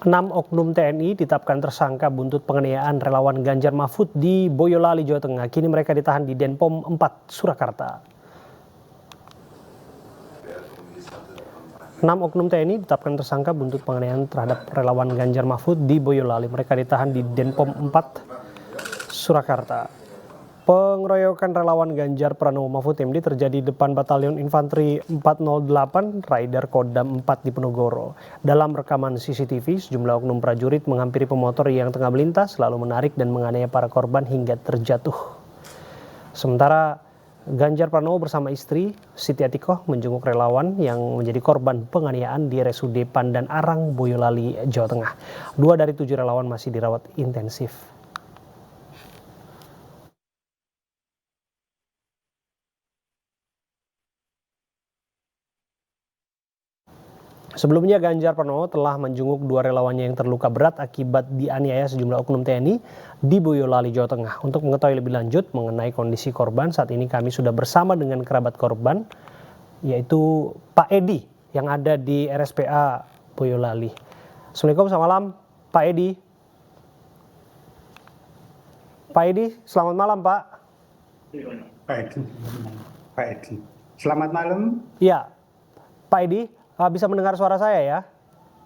6 oknum TNI ditetapkan tersangka buntut penganiayaan relawan Ganjar Mahfud di Boyolali, Jawa Tengah. Kini mereka ditahan di Denpom 4, Surakarta. 6 oknum TNI ditetapkan tersangka buntut penganiayaan terhadap relawan Ganjar Mahfud di Boyolali. Mereka ditahan di Denpom 4, Surakarta. Pengeroyokan relawan Ganjar Pranowo Mahfud MD terjadi di depan Batalion Infanteri 408 Raider Kodam 4 di Penogoro. Dalam rekaman CCTV, sejumlah oknum prajurit menghampiri pemotor yang tengah melintas, lalu menarik dan menganiaya para korban hingga terjatuh. Sementara Ganjar Pranowo bersama istri Siti Atikoh menjenguk relawan yang menjadi korban penganiayaan di RSUD Pandan Arang, Boyolali, Jawa Tengah. 2 dari 7 relawan masih dirawat intensif. Sebelumnya Ganjar Pranowo telah menjenguk 2 relawannya yang terluka berat akibat dianiaya sejumlah oknum TNI di Boyolali, Jawa Tengah. Untuk mengetahui lebih lanjut mengenai kondisi korban, saat ini kami sudah bersama dengan kerabat korban, yaitu Pak Edi yang ada di RSPA Boyolali. Assalamualaikum, selamat malam Pak Edi. Pak Edi, selamat malam Pak. Pak Edi. Selamat malam. Iya, Pak Edi, bisa mendengar suara saya ya?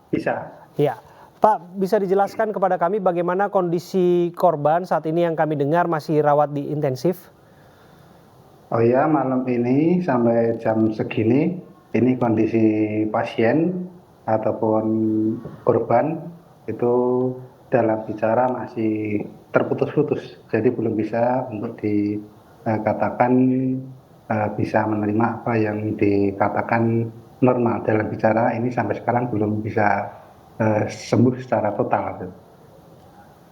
Bisa. Iya. Pak, bisa dijelaskan kepada kami bagaimana kondisi korban saat ini yang kami dengar masih rawat di intensif? Oh ya, malam ini sampai jam segini, ini kondisi pasien ataupun korban itu dalam bicara masih terputus-putus. Jadi belum bisa untuk dikatakan bisa menerima apa yang dikatakan normal dalam bicara. Ini sampai sekarang belum bisa sembuh secara total.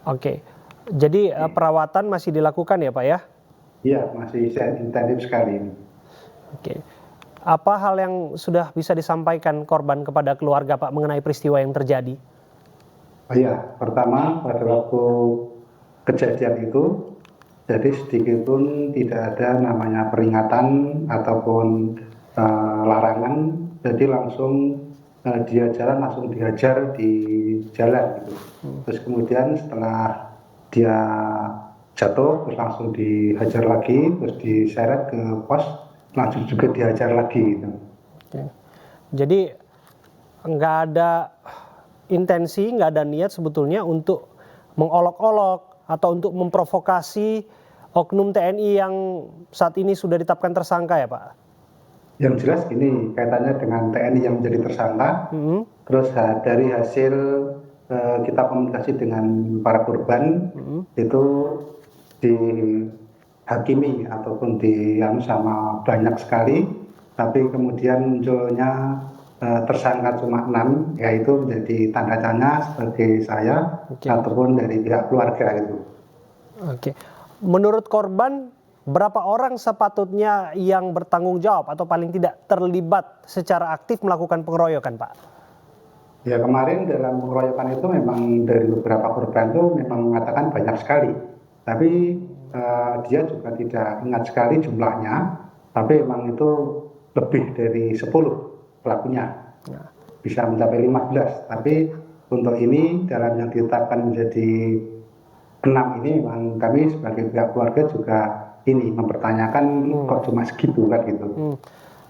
Oke, jadi perawatan masih dilakukan ya Pak ya? Iya, masih intensif sekali ini. Oke, apa hal yang sudah bisa disampaikan korban kepada keluarga Pak mengenai peristiwa yang terjadi? Oh iya, pertama pada waktu kejadian itu, jadi sedikit pun tidak ada namanya peringatan ataupun larangan, jadi langsung dia jalan langsung dihajar di jalan gitu. Terus kemudian setelah dia jatuh, terus langsung dihajar lagi, terus diseret ke pos, langsung juga dihajar lagi gitu. Oke. Jadi nggak ada intensi, nggak ada niat sebetulnya untuk mengolok-olok atau untuk memprovokasi oknum TNI yang saat ini sudah ditetapkan tersangka ya Pak? Yang jelas ini kaitannya dengan TNI yang menjadi tersangka. Terus dari hasil kita komunikasi dengan para korban itu dihakimi ataupun sama banyak sekali, tapi kemudian munculnya tersangka cuma 6, yaitu menjadi tanda tanya sebagai saya ataupun dari pihak keluarga itu. Oke, menurut korban berapa orang sepatutnya yang bertanggung jawab atau paling tidak terlibat secara aktif melakukan pengeroyokan Pak? Ya, kemarin dalam pengeroyokan itu memang dari beberapa korban itu memang mengatakan banyak sekali, tapi dia juga tidak ingat sekali jumlahnya, tapi memang itu lebih dari 10 pelakunya, bisa mencapai 15, tapi untuk ini dalam yang ditetapkan menjadi 6 ini memang kami sebagai pihak keluarga juga ini mempertanyakan kok cuma segitu kan gitu.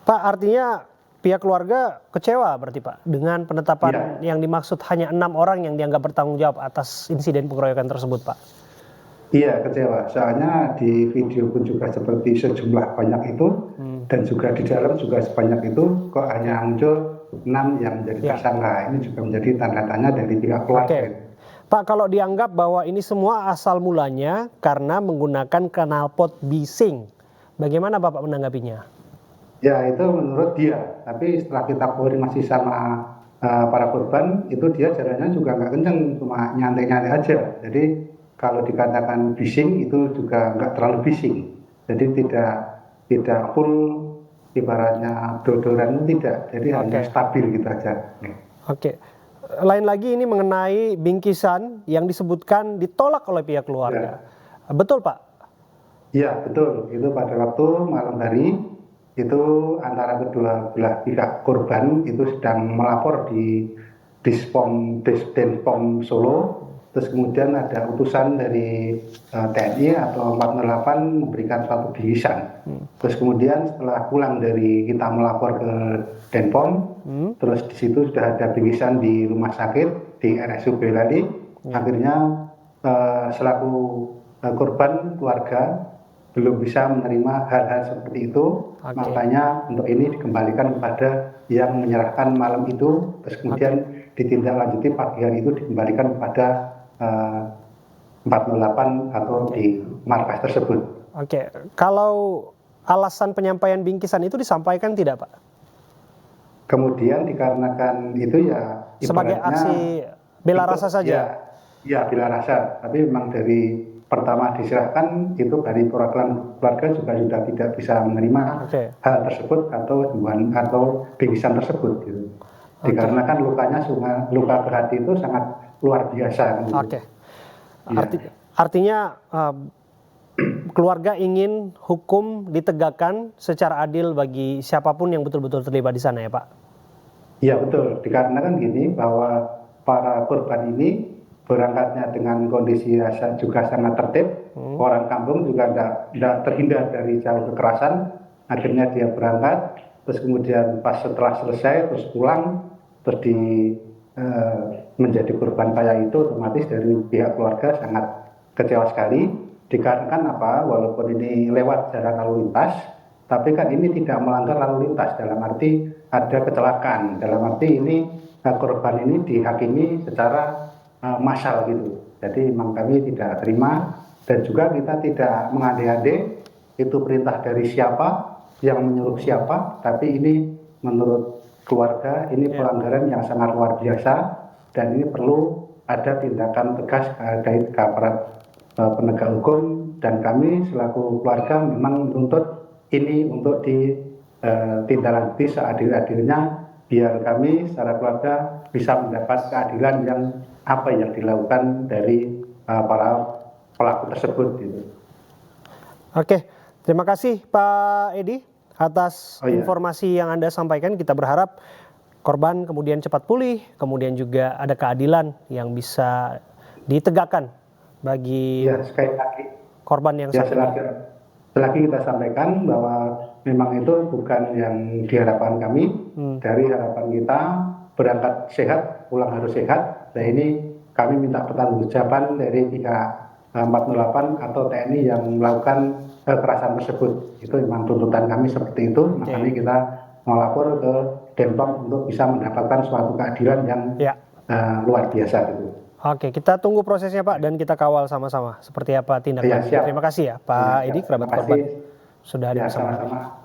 Pak, artinya pihak keluarga kecewa berarti Pak dengan penetapan yang dimaksud hanya 6 orang yang dianggap bertanggung jawab atas insiden pengeroyokan tersebut Pak? Iya, kecewa. Soalnya di video pun juga seperti sejumlah banyak itu, dan juga di dalam juga sebanyak itu, kok hanya muncul 6 yang menjadi tersangka. Ini juga menjadi tanda tanya dari pihak keluarga. Pak, kalau dianggap bahwa ini semua asal mulanya karena menggunakan knalpot bising, bagaimana Bapak menanggapinya? Ya, itu menurut dia. Tapi setelah kita koordinasi sama para korban, itu dia jalannya juga nggak kenceng, cuma nyantai-nyantai aja. Jadi kalau dikatakan bising itu juga nggak terlalu bising, jadi tidak full ibaratnya dodoran, tidak, jadi hanya stabil gitu aja. Oke, lain lagi ini mengenai bingkisan yang disebutkan ditolak oleh pihak keluarga, betul Pak? Iya betul, itu pada waktu malam hari itu antara kedua belah pihak korban itu sedang melapor di Denpom Solo, terus kemudian ada utusan dari TNI atau 408 memberikan suatu bingkisan. Terus kemudian setelah pulang dari kita melapor ke Denpom, terus di situ sudah ada bingkisan di rumah sakit di RSUD Boyolali. Akhirnya selaku korban keluarga belum bisa menerima hal-hal seperti itu. Makanya untuk ini dikembalikan kepada yang menyerahkan malam itu, terus kemudian ditindaklanjuti pagi hari itu dikembalikan kepada 408 atau di markas tersebut. Oke, kalau alasan penyampaian bingkisan itu disampaikan tidak, Pak? Kemudian dikarenakan itu ya sebagai aksi bela rasa saja? Ya, bela rasa. Tapi memang dari pertama diserahkan itu dari perwakilan keluarga juga sudah tidak bisa menerima hal tersebut atau bingkisan tersebut. Gitu. Dikarenakan luka berat itu sangat luar biasa. Oke. Artinya keluarga ingin hukum ditegakkan secara adil bagi siapapun yang betul-betul terlibat di sana ya Pak? Iya betul, dikarenakan gini bahwa para korban ini berangkatnya dengan kondisi juga sangat tertib, orang kampung juga tidak terhindar dari jauh kekerasan, akhirnya dia berangkat, terus kemudian pas setelah selesai terus pulang, terus menjadi korban kayak itu, otomatis dari pihak keluarga sangat kecewa sekali, dikarenakan apa, walaupun ini lewat jalan lalu lintas, tapi kan ini tidak melanggar lalu lintas, dalam arti ada kecelakaan, dalam arti ini korban ini dihakimi secara massal gitu. Jadi memang kami tidak terima dan juga kita tidak mengade-ade itu perintah dari siapa, yang menyuruh siapa, tapi ini menurut keluarga ini pelanggaran yang sangat luar biasa dan ini perlu ada tindakan tegas dari aparat penegak hukum dan kami selaku keluarga memang menuntut ini untuk ditindaklanjuti seadil-adilnya biar kami secara keluarga bisa mendapat keadilan yang apa yang dilakukan dari para pelaku tersebut gitu. Oke, terima kasih Pak Edi atas informasi yang Anda sampaikan. Kita berharap korban kemudian cepat pulih, kemudian juga ada keadilan yang bisa ditegakkan bagi korban yang saat ini. Selagi kita sampaikan bahwa memang itu bukan yang diharapkan kami, dari harapan kita berangkat sehat, pulang harus sehat. Nah ini kami minta pertanggungjawaban dari pihak 408 atau TNI yang melakukan kekerasan tersebut. Itu memang tuntutan kami seperti itu, makanya kita melapor ke Denpom untuk bisa mendapatkan suatu keadilan yang luar biasa gitu. Oke, kita tunggu prosesnya Pak dan kita kawal sama-sama seperti apa tindak lanjut. Terima kasih ya Pak Edi, kerabat korban sudah hadir bersama.